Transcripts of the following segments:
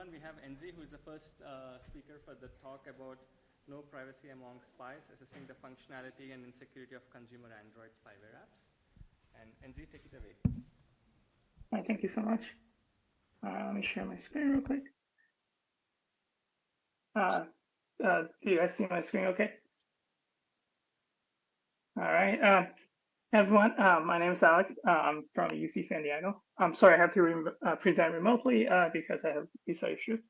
everyone. We have Enze, who is the first speaker for the talk about no privacy among spies, assessing the functionality and insecurity of consumer Android spyware apps. And Enze, take it away. All right, thank you so much. Let me share my screen real quick. Do you guys see my screen okay? All right. Everyone, my name is Alex. I'm from UC San Diego. I'm sorry I have to present remotely because I have visa issues.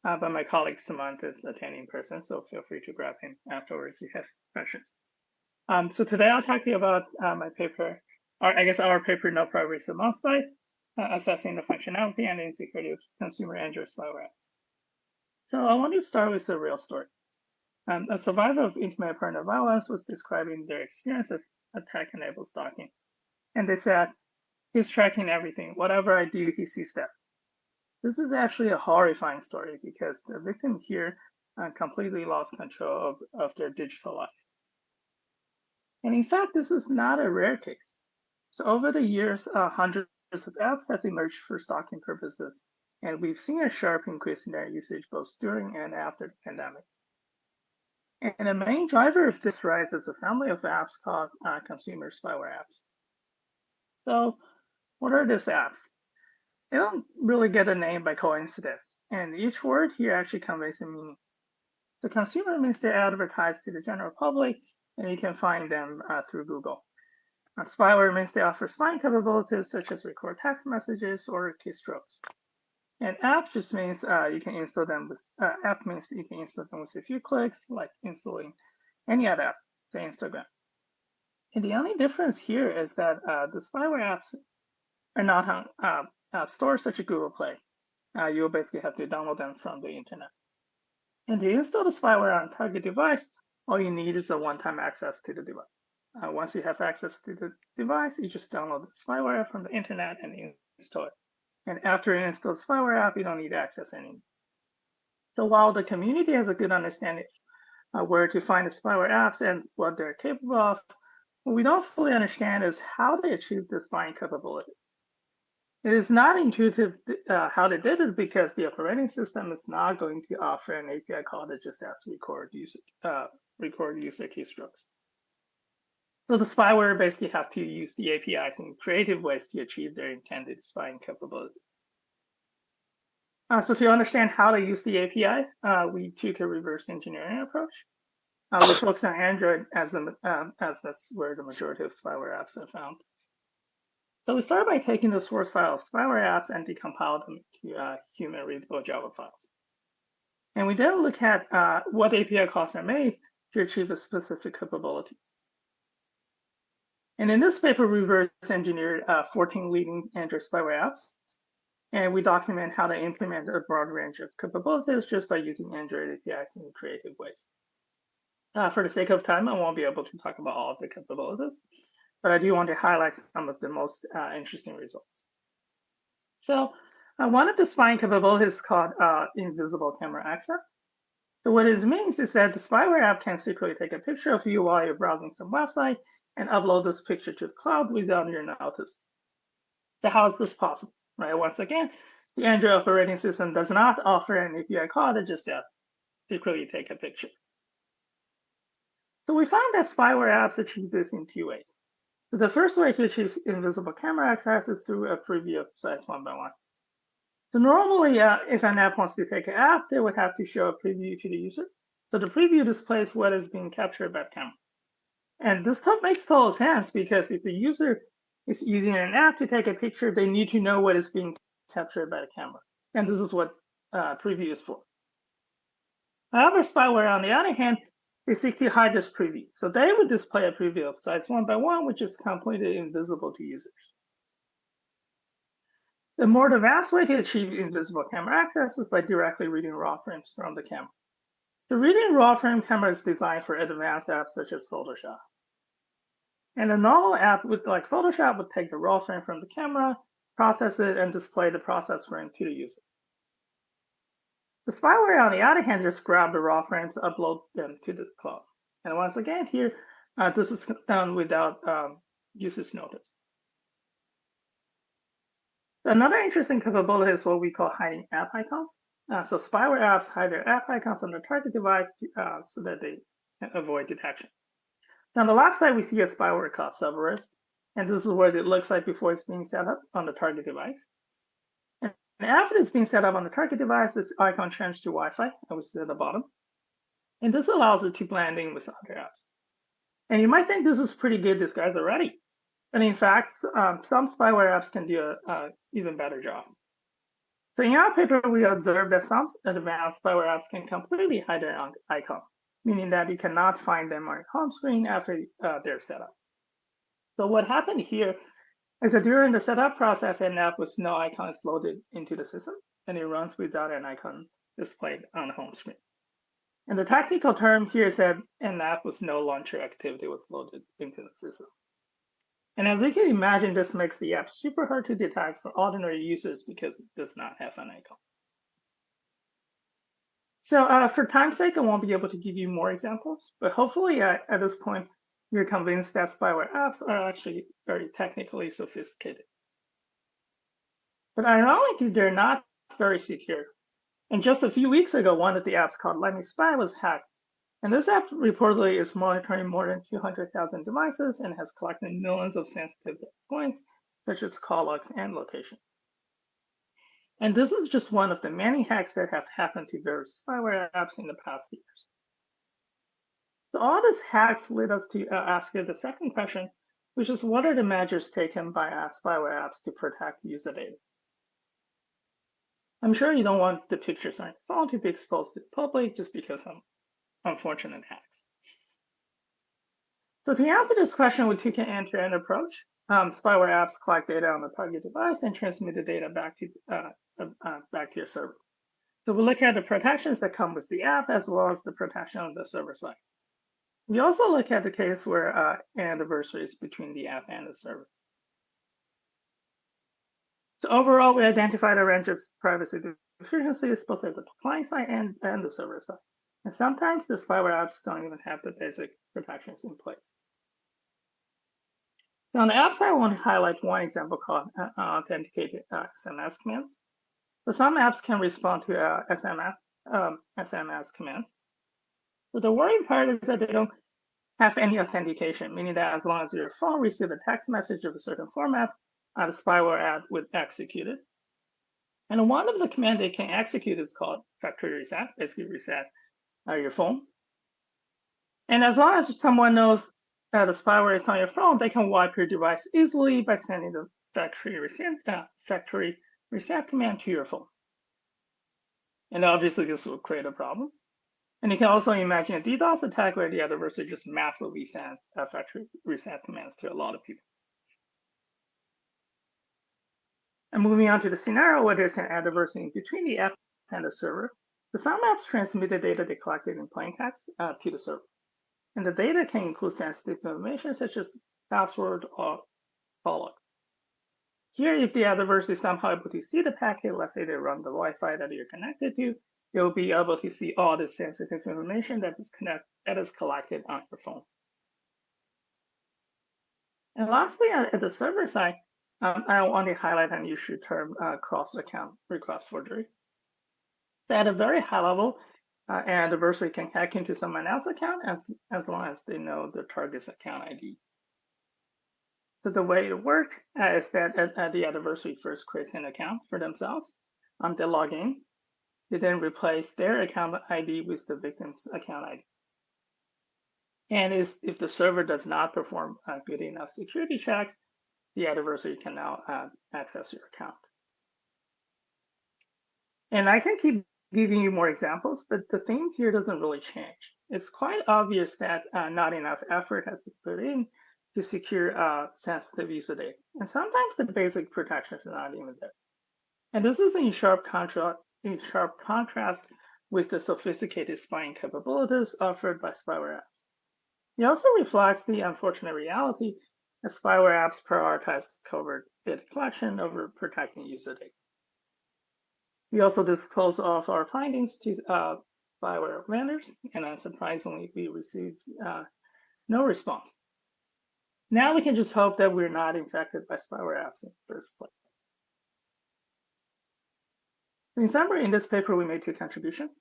But my colleague Samant is attending in person, so feel free to grab him afterwards if you have questions. So today I'll talk to you about my paper, or I guess our paper, No Privacy Among Spies, assessing the functionality and insecurity of consumer Android spyware. So I want to start with a real story. A survivor of intimate partner violence was describing their experience of attack-enabled stalking. And they said, he's tracking everything. Whatever I do, he sees that. This is actually a horrifying story because the victim here completely lost control of their digital life. And in fact, this is not a rare case. So over the years, hundreds of apps have emerged for stalking purposes, and we've seen a sharp increase in their usage both during and after the pandemic. And the main driver of this rise is a family of apps called consumer spyware apps. So, what are these apps? They don't really get a name by coincidence, and each word here actually conveys a meaning. The consumer means they advertise to the general public, and you can find them through Google. Spyware means they offer spying capabilities such as record text messages or keystrokes. And app just means you can install them with app means you can install them with a few clicks, like installing any other app, say Instagram. And the only difference here is that the spyware apps are not on app stores such as Google Play. You'll basically have to download them from the internet. And to install the spyware on a target device, all you need is a one-time access to the device. Once you have access to the device, you just download the spyware from the internet and install it. And after you install the spyware app, you don't need access anymore. So while the community has a good understanding of where to find the spyware apps and what they're capable of, what we don't fully understand is how they achieve this spying capability. It is not intuitive how they did it because the operating system is not going to offer an API call that just asks record user keystrokes. So the spyware basically have to use the APIs in creative ways to achieve their intended spying capability. So to understand how to use the APIs, we took a reverse engineering approach. We focus on Android as that's where the majority of spyware apps are found. So we started by taking the source file of spyware apps and decompiled them to human readable Java files. And we then look at what API calls are made to achieve a specific capability. And in this paper, we reverse engineered 14 leading Android spyware apps. And we document how to implement a broad range of capabilities just by using Android APIs in creative ways. For the sake of time, I won't be able to talk about all of the capabilities, but I do want to highlight some of the most interesting results. So one of the spying capabilities is called invisible camera access. So what it means is that the spyware app can secretly take a picture of you while you're browsing some website and upload this picture to the cloud without your notice. So how is this possible? Right. Once again, the Android operating system does not offer an API call that just says secretly take a picture. So we found that spyware apps achieve this in two ways. So the first way to achieve invisible camera access is through a preview of sites one by one. So normally, if an app wants to take an app, they would have to show a preview to the user. So the preview displays what is being captured by the camera. And this makes total sense because if the user is using an app to take a picture, they need to know what is being captured by the camera. And this is what preview is for. However, spyware, on the other hand, they seek to hide this preview. So they would display a preview of sites one by one, which is completely invisible to users. The more advanced way to achieve invisible camera access is by directly reading raw frames from the camera. The reading raw frame camera is designed for advanced apps such as Photoshop. And a normal app like Photoshop would take the raw frame from the camera, process it, and display the process frame to the user. The spyware, on the other hand, just grab the raw frames, upload them to the cloud. And once again, here, this is done without user's notice. Another interesting capability is what we call hiding app icons. So spyware apps hide their app icons on the target device so that they can avoid detection. Now, on the left side, we see a spyware called Cerberus, and this is what it looks like before it's being set up on the target device. And after it's being set up on the target device, this icon changes to Wi-Fi, which is at the bottom. And this allows it to blend in with other apps. And you might think this is pretty good disguise already. But in fact, some spyware apps can do an even better job. So in our paper, we observed that some advanced spyware apps can completely hide their icon, meaning that you cannot find them on your home screen after they're set up. So what happened here is that during the setup process, an app with no icon is loaded into the system, and it runs without an icon displayed on the home screen. And the technical term here is that an app with no launcher activity was loaded into the system. And as you can imagine, this makes the app super hard to detect for ordinary users because it does not have an icon. So for time's sake, I won't be able to give you more examples, but hopefully at this point, you're convinced that spyware apps are actually very technically sophisticated. But ironically, they're not very secure. And just a few weeks ago, one of the apps called Let Me Spy was hacked. And this app reportedly is monitoring more than 200,000 devices and has collected millions of sensitive points, such as call logs and location. And this is just one of the many hacks that have happened to various spyware apps in the past years. So all these hacks led us to ask you the second question, which is what are the measures taken by spyware apps to protect user data? I'm sure you don't want the pictures on your phone to be exposed to the public just because of unfortunate hacks. So to answer this question, we took an end-to-end approach. Spyware apps collect data on the target device and transmit the data back to your server. So we look at the protections that come with the app as well as the protection on the server side. We also look at the case where an adversary is between the app and the server. So overall, we identified a range of privacy deficiencies both at the client side and the server side. And sometimes the spyware apps don't even have the basic protections in place. So on the app side, I want to highlight one example called authenticated SMS commands. So some apps can respond to SMS commands. So the worrying part is that they don't have any authentication, meaning that as long as your phone receives a text message of a certain format, the spyware app would execute it. And one of the commands they can execute is called factory reset, basically reset your phone. And as long as someone knows that the spyware is on your phone, they can wipe your device easily by sending the factory reset command to your phone. And obviously, this will create a problem. And you can also imagine a DDoS attack where the adversary just massively sends factory reset commands to a lot of people. And moving on to the scenario where there's an adversary between the app and the server, the some apps transmit the data they collected in plain text to the server. And the data can include sensitive information such as password or call log. Here, if the adversary is somehow able to see the packet, let's say they run the Wi-Fi that you're connected to, they'll be able to see all the sensitive information that is collected on your phone. And lastly, at the server side, I want to highlight an issue term cross-account request forgery. So at a very high level, an adversary can hack into someone else's account as long as they know the target's account ID. So the way it works is that the adversary first creates an account for themselves. They log in. They then replace their account ID with the victim's account ID. And if the server does not perform good enough security checks, the adversary can now access your account. And I can keep giving you more examples, but the theme here doesn't really change. It's quite obvious that not enough effort has been put in to secure sensitive user data. And sometimes the basic protections are not even there. And this is in sharp contrast with the sophisticated spying capabilities offered by spyware apps. It also reflects the unfortunate reality that spyware apps prioritize covert data collection over protecting user data. We also disclose all of our findings to spyware vendors, and unsurprisingly, we received no response. Now we can just hope that we're not infected by spyware apps in the first place. In summary, in this paper, we made two contributions.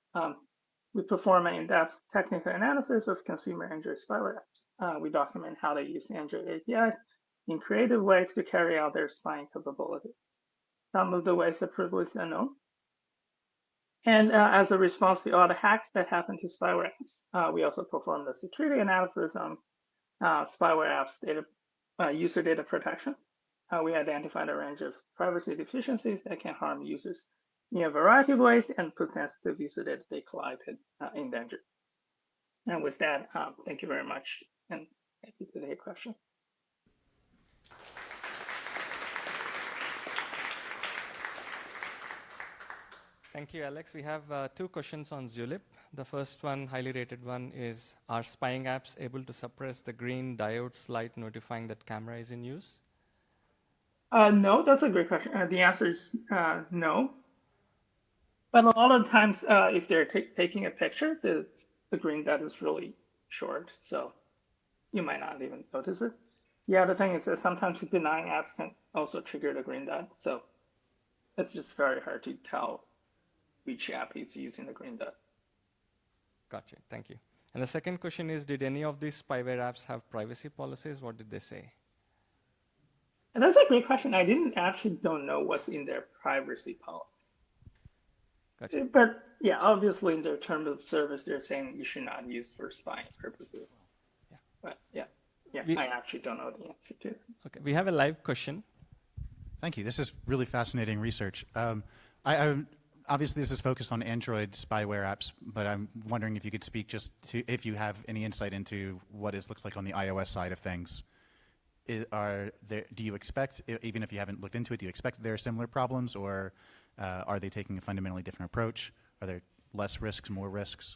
We perform an in-depth technical analysis of consumer Android spyware apps. We document how they use Android APIs in creative ways to carry out their spying capability. Some of the ways are previously unknown. And as a response to all the hacks that happen to spyware apps, we also performed a security analysis on spyware apps user data protection. We identified a range of privacy deficiencies that can harm users in a variety of ways and put sensitive user data they collected in danger. And with that, thank you very much, and happy to take a question. Thank you, Alex. We have two questions on Zulip. The first one, highly rated one, is are spying apps able to suppress the green diode light notifying that camera is in use? No, that's a great question. The answer is no. But a lot of times, if they're taking a picture, the green dot is really short, so you might not even notice it. The other thing is that sometimes denying apps can also trigger the green dot, so it's just very hard to tell which app is using the green dot. Gotcha, thank you. And the second question is, did any of these spyware apps have privacy policies? What did they say? And that's a great question. I don't know what's in their privacy policy. Gotcha. But yeah, obviously in their terms of service, they're saying you should not use for spying purposes. Yeah. But yeah, I actually don't know the answer to it. Okay, we have a live question. Thank you. This is really fascinating research. Obviously, this is focused on Android spyware apps, but I'm wondering if you could speak just to if you have any insight into what it looks like on the iOS side of things. Do you expect, even if you haven't looked into it, do you expect there are similar problems, or are they taking a fundamentally different approach? Are there less risks, more risks?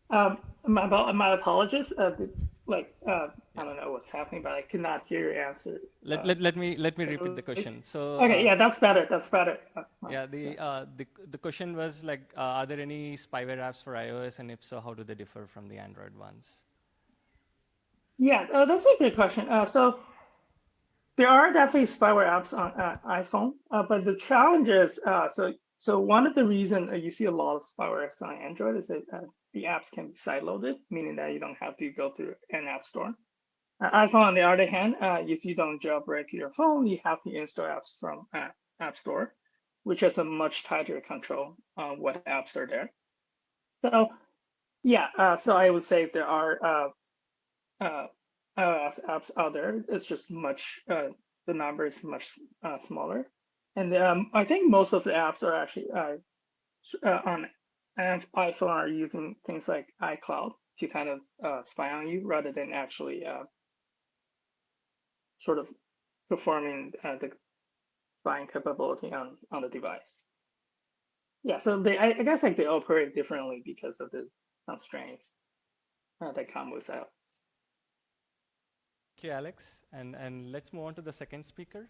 My apologies. I don't know what's happening, but I could not hear your answer. Let me repeat the question. So okay, yeah, that's better. That's better. Yeah, the question was like, are there any spyware apps for iOS, and if so, how do they differ from the Android ones? Yeah, that's a great question. So there are definitely spyware apps on iPhone, but the challenge is so one of the reasons you see a lot of spyware apps on Android is that the apps can be sideloaded, meaning that you don't have to go through an app store. iPhone, on the other hand, if you don't jailbreak your phone, you have to install apps from App Store, which has a much tighter control on what apps are there. So yeah, so I would say there are iOS apps out there. It's just the number is much smaller. And I think most of the apps are actually on iPhone are using things like iCloud to kind of spy on you rather than actually sort of performing the spying capability on the device. Yeah, so I guess like they operate differently because of the constraints that come with iOS. Thank you, Alex. And let's move on to the second speaker.